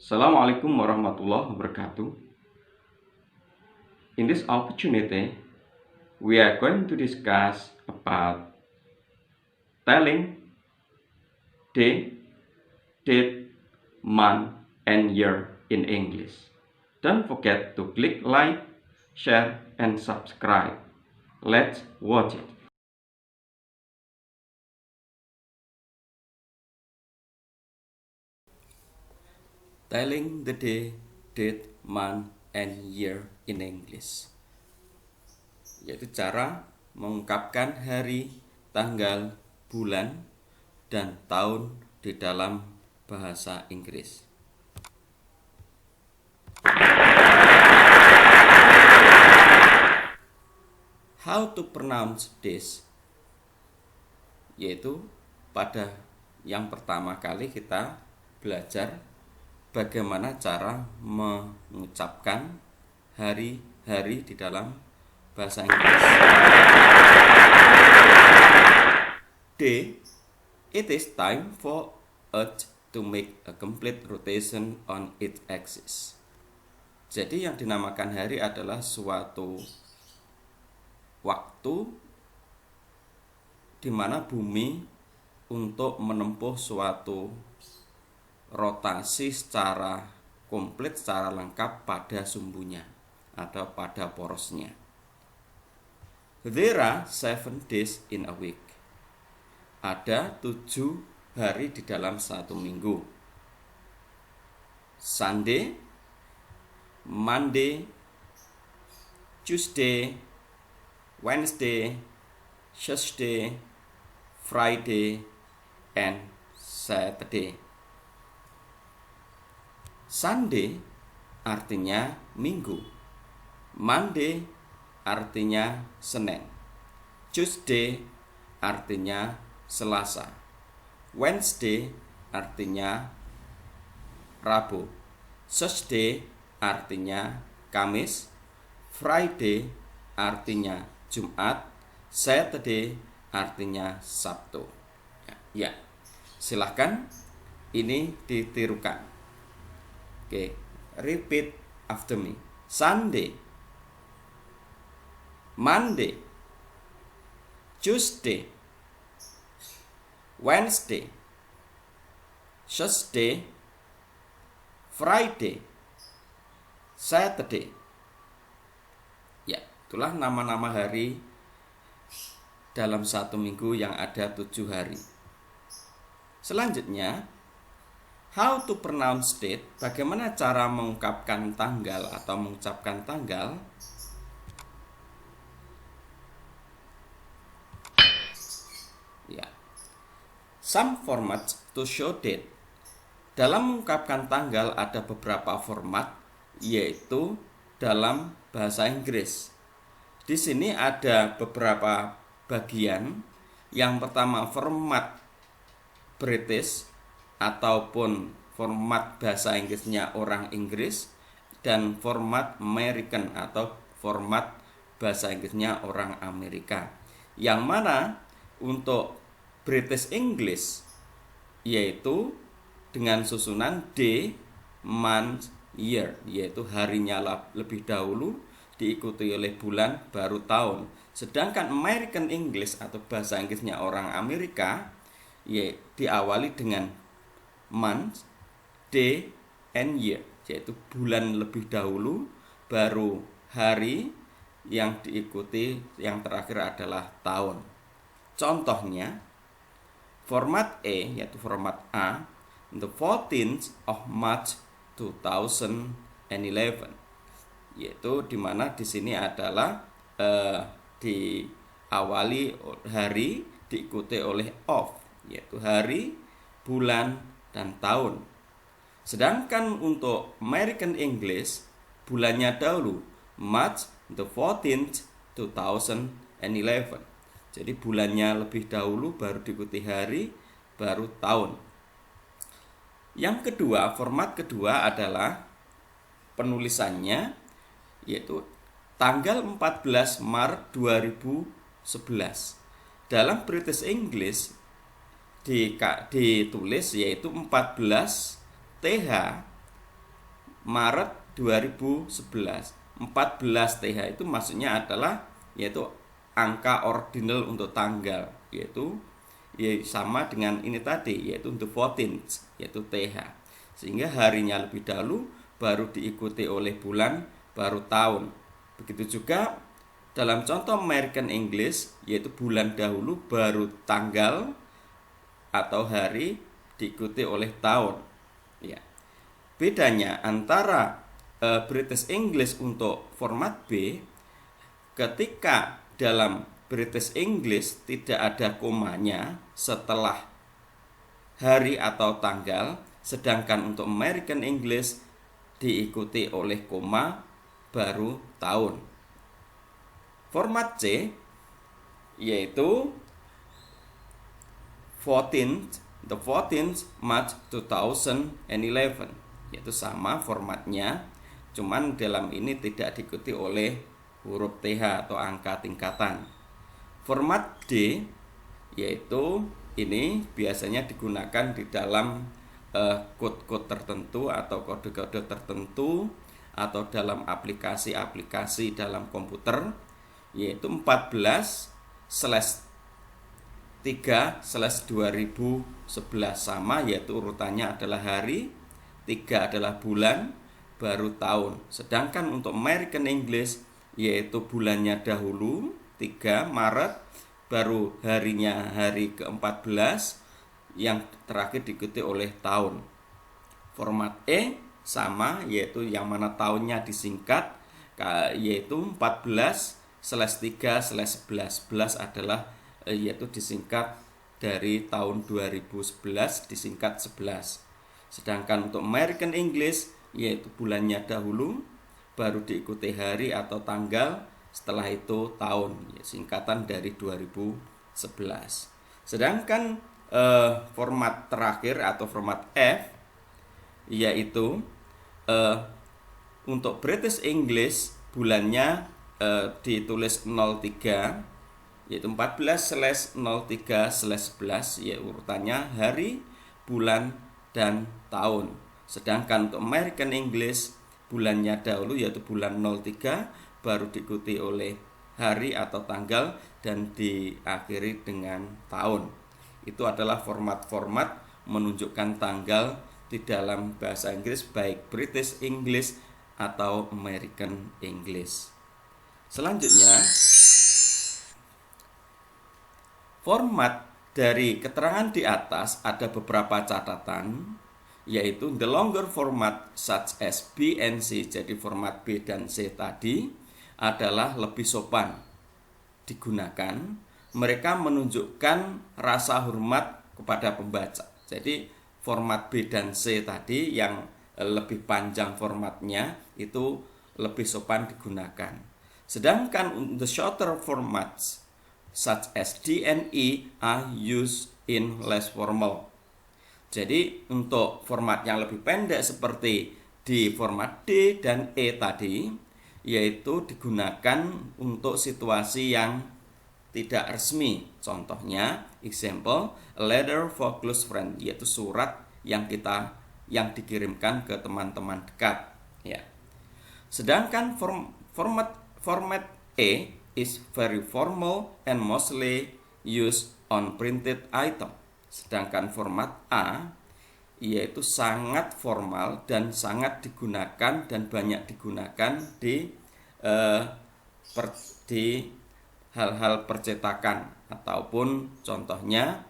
Assalamualaikum warahmatullahi wabarakatuh. In this opportunity, we are going to discuss about telling day, date, month, and year in English. Don't forget to click like, share, and subscribe. Let's watch it. Telling the day, date, month, and year in English, yaitu cara mengungkapkan hari, tanggal, bulan, dan tahun di dalam bahasa Inggris. How to pronounce this, yaitu pada yang pertama kali kita belajar bagaimana cara mengucapkan hari-hari di dalam bahasa Inggris. Day, it is time for Earth to make a complete rotation on its axis. Jadi yang dinamakan hari adalah suatu waktu di mana bumi untuk menempuh suatu rotasi secara komplit, secara lengkap pada sumbunya atau pada porosnya. There are 7 days in a week. Ada 7 hari di dalam satu minggu. Sunday, Monday, Tuesday, Wednesday, Thursday, Friday, and Saturday. Sunday artinya minggu, Monday artinya Senin, Tuesday artinya Selasa, Wednesday artinya Rabu, Thursday artinya Kamis, Friday artinya Jumat, Saturday artinya Sabtu. Ya, silahkan ini ditirukan. Oke, repeat after me. Sunday, Monday, Tuesday, Wednesday, Thursday, Friday, Saturday. Ya, itulah nama-nama hari dalam satu minggu yang ada 7 hari. Selanjutnya, how to pronounce date, bagaimana cara mengungkapkan tanggal atau mengucapkan tanggal. Ya. Some formats to show date. Dalam mengungkapkan tanggal ada beberapa format, yaitu dalam bahasa Inggris. Di sini ada beberapa bagian. Yang pertama format British ataupun format bahasa Inggrisnya orang Inggris, dan format American atau format bahasa Inggrisnya orang Amerika. Yang mana untuk British English yaitu dengan susunan day, month, year, yaitu harinya lebih dahulu diikuti oleh bulan, baru tahun. Sedangkan American English atau bahasa Inggrisnya orang Amerika diawali dengan month, day, and year, yaitu bulan lebih dahulu, baru hari, yang diikuti yang terakhir adalah tahun. Contohnya, format A, yaitu format A, the 14th of March 2011, yaitu dimana di sini adalah diawali hari diikuti oleh of, yaitu hari, bulan, dan tahun. Sedangkan untuk American English, bulannya dahulu March the 14th 2011. Jadi bulannya lebih dahulu, baru diikuti hari, baru tahun. Yang kedua, format kedua adalah penulisannya, yaitu tanggal 14 Maret 2011. Dalam British English ditulis yaitu 14 TH Maret 2011. 14 TH itu maksudnya adalah yaitu angka ordinal untuk tanggal, yaitu sama dengan ini tadi, yaitu untuk 14th, yaitu TH. Sehingga harinya lebih dahulu, baru diikuti oleh bulan, baru tahun. Begitu juga dalam contoh American English, yaitu bulan dahulu, baru tanggal atau hari, diikuti oleh tahun. Ya. Bedanya antara British English untuk format B, ketika dalam British English tidak ada komanya setelah hari atau tanggal, sedangkan untuk American English diikuti oleh koma baru tahun. Format C yaitu 14th March 2011, yaitu sama formatnya, cuman dalam ini tidak diikuti oleh huruf TH atau angka tingkatan. Format D yaitu ini biasanya digunakan di dalam kode-kode tertentu atau kode-kode tertentu atau dalam aplikasi-aplikasi dalam komputer, yaitu 14/3/2011 sama, yaitu urutannya adalah hari, 3 adalah bulan, baru tahun. Sedangkan untuk American English yaitu bulannya dahulu 3 Maret, baru harinya hari ke-14, yang terakhir diikuti oleh tahun. Format E sama, yaitu yang mana tahunnya disingkat, yaitu 14/3/11. 11 adalah yaitu disingkat dari tahun 2011, disingkat 11. Sedangkan untuk American English yaitu bulannya dahulu, baru diikuti hari atau tanggal, setelah itu tahun, singkatan dari 2011. Sedangkan format terakhir atau format F yaitu untuk British English bulannya ditulis 03, yaitu 14/03/11, ya urutannya hari, bulan, dan tahun. Sedangkan untuk American English bulannya dahulu yaitu bulan 03, baru diikuti oleh hari atau tanggal, dan diakhiri dengan tahun. Itu adalah format-format menunjukkan tanggal di dalam bahasa Inggris, baik British English atau American English. Selanjutnya, format dari keterangan di atas ada beberapa catatan, yaitu the longer format such as B and C, jadi format B dan C tadi adalah lebih sopan digunakan. Mereka menunjukkan rasa hormat kepada pembaca. Jadi format B dan C tadi yang lebih panjang formatnya itu lebih sopan digunakan. Sedangkan the shorter formats such as D and E are used in less formal. Jadi untuk format yang lebih pendek seperti di format D dan E tadi, yaitu digunakan untuk situasi yang tidak resmi. Contohnya, example, a letter for close friend, yaitu surat yang dikirimkan ke teman-teman dekat. Ya. Sedangkan format E is very formal and mostly used on printed item. Sedangkan format A yaitu sangat formal dan sangat digunakan dan banyak digunakan di hal-hal percetakan ataupun contohnya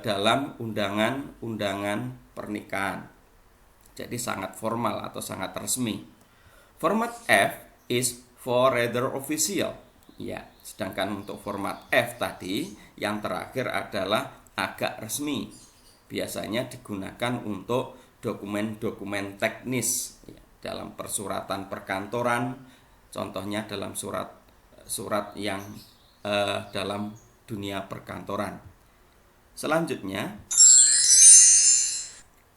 dalam undangan-undangan pernikahan. Jadi sangat formal atau sangat resmi. Format F is for rather official. Ya, sedangkan untuk format F tadi yang terakhir adalah agak resmi. Biasanya digunakan untuk dokumen-dokumen teknis ya, dalam persuratan perkantoran, contohnya dalam surat yang dalam dunia perkantoran. Selanjutnya,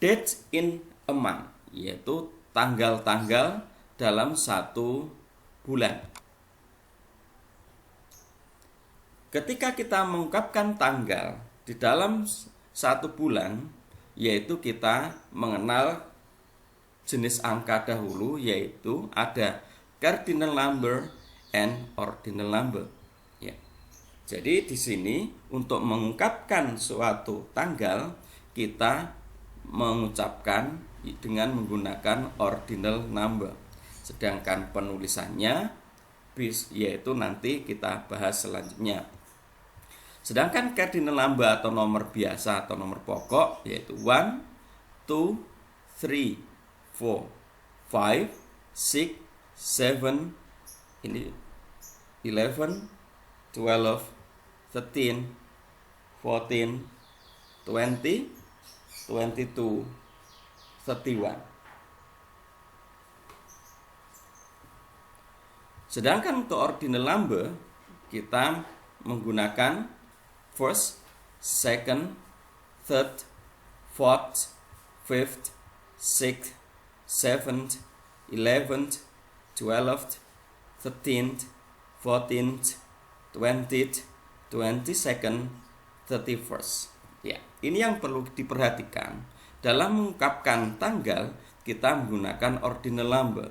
dates in a month, yaitu tanggal-tanggal dalam satu bulan. Ketika kita mengungkapkan tanggal di dalam satu bulan, yaitu kita mengenal jenis angka dahulu, yaitu ada cardinal number and ordinal number. Ya. Jadi di sini untuk mengungkapkan suatu tanggal kita mengucapkan dengan menggunakan ordinal number. Sedangkan penulisannya yaitu nanti kita bahas selanjutnya. Sedangkan cardinal number atau nomor biasa atau nomor pokok yaitu 1, 2, 3, 4, 5, 6, 7, ini 11, 12, 13, 14, 20, 22, 31. Sedangkan untuk ordinal number kita menggunakan first, second, third, fourth, fifth, sixth, seventh, 11th, 12th, 13th, 14th, 20th, 22nd, 31st. Ya, ini yang perlu diperhatikan. Dalam mengungkapkan tanggal, kita menggunakan ordinal number.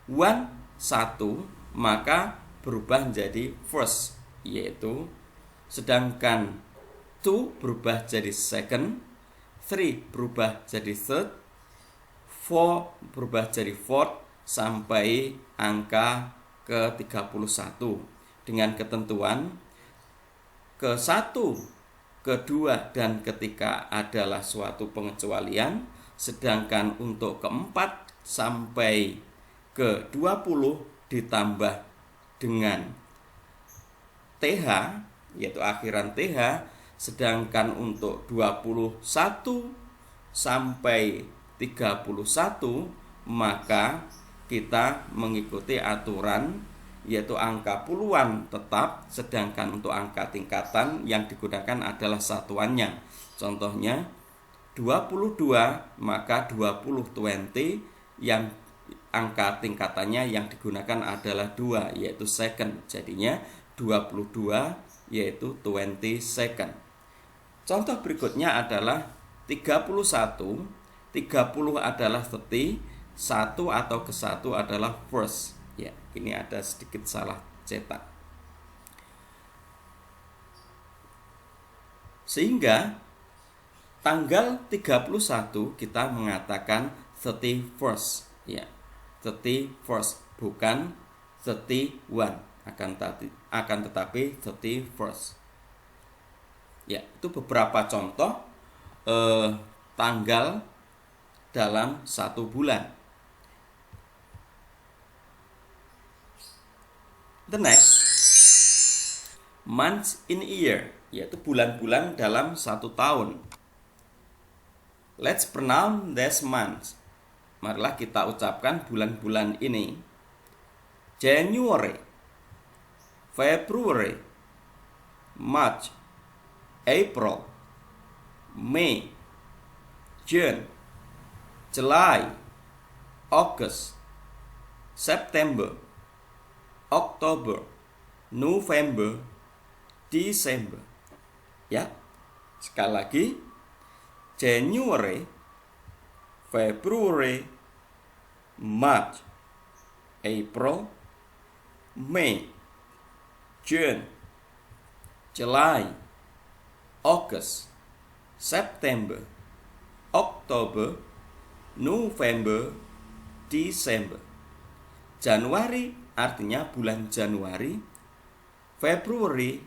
1, 1, maka berubah menjadi first, yaitu, sedangkan 2 berubah jadi second, 3 berubah jadi third, 4 berubah jadi fourth, sampai angka ke-31 dengan ketentuan ke-1, ke-2, dan ketiga adalah suatu pengecualian, sedangkan untuk ke-4 sampai ke-20 ditambah dengan TH, yaitu akhiran TH, sedangkan untuk 21 sampai 31 maka kita mengikuti aturan yaitu angka puluhan tetap, sedangkan untuk angka tingkatan yang digunakan adalah satuannya. Contohnya 22 maka 20 yang angka tingkatannya yang digunakan adalah 2 yaitu second, jadinya 22 yaitu 20 second. Contoh berikutnya adalah 31, 30 adalah 30, 1 atau ke-1 adalah first. Ya, ini ada sedikit salah cetak. Sehingga tanggal 31 kita mengatakan 31st, ya. 31st bukan 31, akan tetapi 31st. Ya, itu beberapa contoh tanggal dalam satu bulan. The next, months in a year, yaitu bulan-bulan dalam satu tahun. Let's pronounce these months. Marilah kita ucapkan bulan-bulan ini. January, February, March, April, May, June, July, August, September, October, November, December. Ya, sekali lagi, January, February, March, April, May, June, July, August, September, October, November, December. Januari artinya bulan Januari, Februari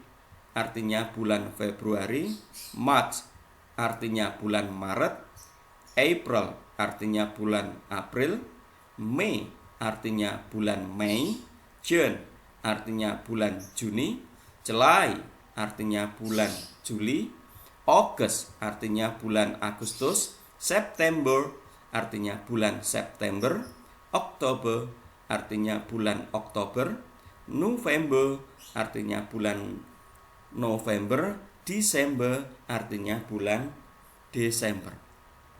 artinya bulan Februari, March artinya bulan Maret, April artinya bulan April, May artinya bulan Mei, June artinya bulan Juni, July artinya bulan Juli, August artinya bulan Agustus, September artinya bulan September, Oktober artinya bulan Oktober, November artinya bulan November, Desember artinya bulan Desember.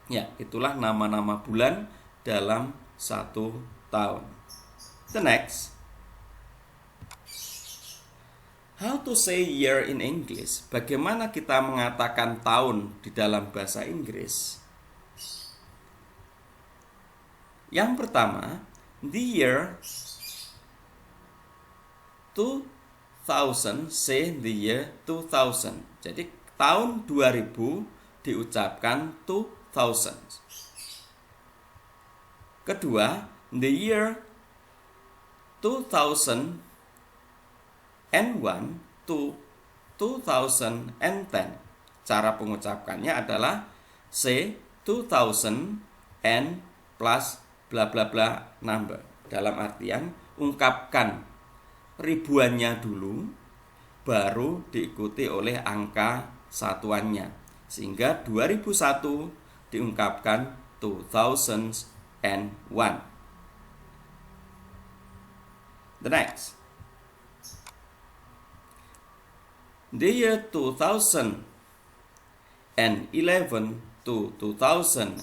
Ya, itulah nama-nama bulan dalam satu tahun. The next, how to say year in English. Bagaimana kita mengatakan tahun di dalam bahasa Inggris? Yang pertama, the year 2000, say the year 2000. Jadi tahun 2000 diucapkan 2000. Kedua, the year 2001 to 2010. Cara pengucapannya adalah say 2000 and plus bla bla bla number. Dalam artian ungkapkan ribuannya dulu, baru diikuti oleh angka satuannya. Sehingga 2001 diungkapkan 2001. The next, the year 2011 to 2020,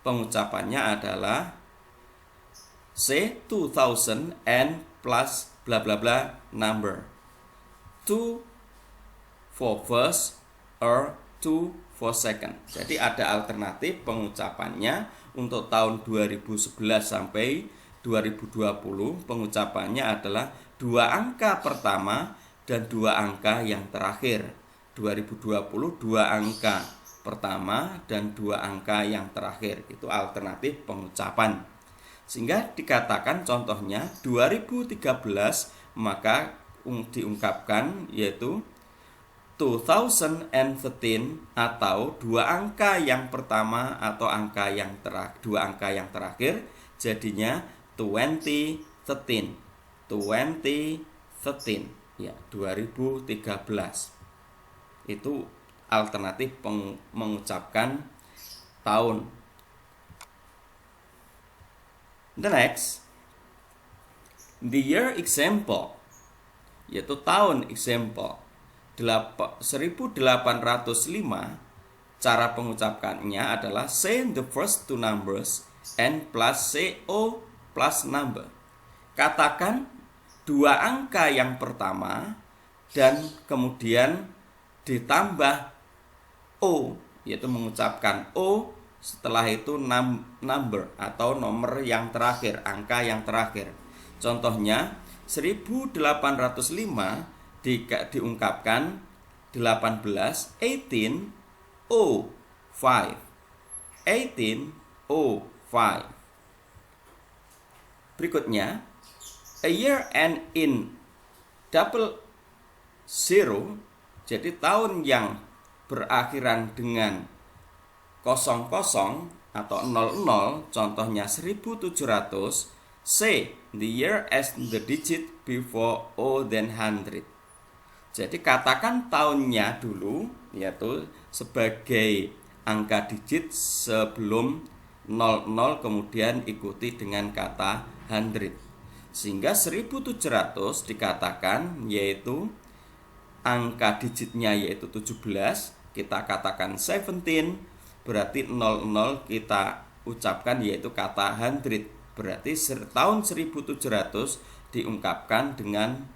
pengucapannya adalah say 2000 and plus bla bla bla number. 2 for first or 2 for second. Jadi ada alternatif pengucapannya untuk tahun 2011 sampai 2020. Pengucapannya adalah 2 angka pertama dan 2 angka yang terakhir. 2020 2 angka pertama dan 2 angka yang terakhir. Itu alternatif pengucapan. Sehingga dikatakan contohnya 2013, maka diungkapkan yaitu 2013 atau 2 angka yang pertama atau angka yang 2 angka yang terakhir, jadinya 2013 ya, 2013. Itu alternatif mengucapkan tahun. The next, the year example, yaitu tahun example 1805. Cara pengucapannya adalah say the first 2 numbers and plus CO plus number. Katakan 2 angka yang pertama dan kemudian ditambah O, yaitu mengucapkan O, setelah itu number atau nomor yang terakhir, angka yang terakhir. Contohnya 1805 diungkapkan 1805. 1805. Berikutnya, a year end in double zero, jadi tahun yang berakhiran dengan 00 atau 00, contohnya 1700. Say the year as the digit before O then 100. Jadi katakan tahunnya dulu, yaitu sebagai angka digit sebelum 00, kemudian ikuti dengan kata 100. Sehingga 1700 dikatakan yaitu angka digitnya yaitu 17, kita katakan 17, berarti 00 kita ucapkan yaitu kata 100. Berarti tahun 1700 diungkapkan dengan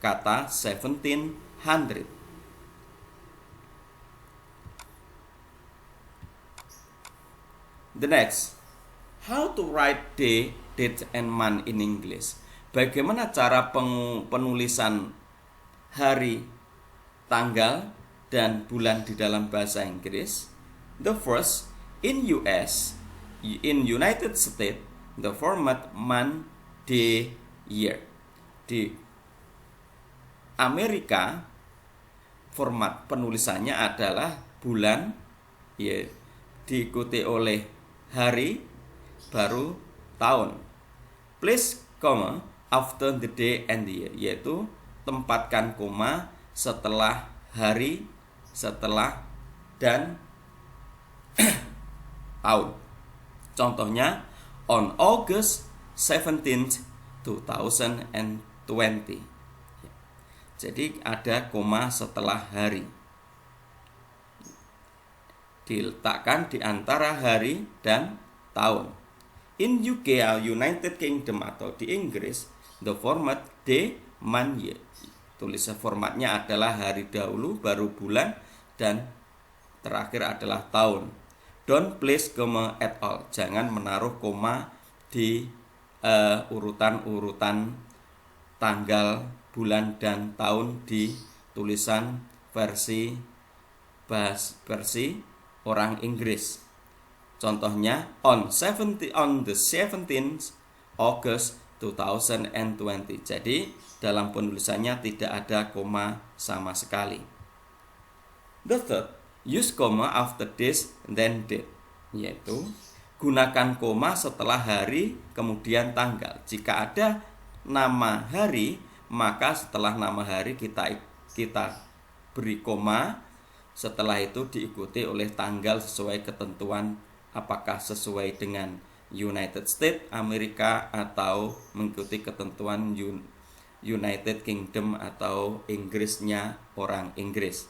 kata 1700. The next, how to write day, date, and month in English. Bagaimana cara penulisan hari, tanggal, dan bulan di dalam bahasa Inggris? The first, in United States, the format month, day, year. Di Amerika, format penulisannya adalah bulan, ya, diikuti oleh hari, baru tahun. Place comma after the day and the year, yaitu tempatkan koma setelah hari, setelah dan tahun. Contohnya on August 17th 2020. Jadi ada koma setelah hari, diletakkan di antara hari dan tahun. In UK, United Kingdom atau di Inggris, the format day, month, year. Tulisan formatnya adalah hari dahulu, baru bulan, dan terakhir adalah tahun. Don't place comma at all. Jangan menaruh koma di urutan-urutan tanggal, bulan, dan tahun di tulisan versi orang Inggris. Contohnya on the 17th August 2020. Jadi dalam penulisannya tidak ada koma sama sekali. The third, use comma after this then date, yaitu gunakan koma setelah hari kemudian tanggal. Jika ada nama hari, maka setelah nama hari kita beri koma. Setelah itu diikuti oleh tanggal sesuai ketentuan, apakah sesuai dengan United States Amerika atau mengikuti ketentuan United Kingdom atau Inggrisnya orang Inggris.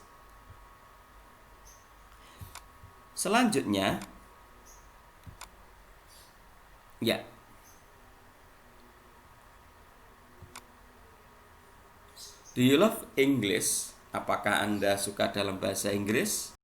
Selanjutnya, ya, do you love English? Apakah Anda suka dalam bahasa Inggris?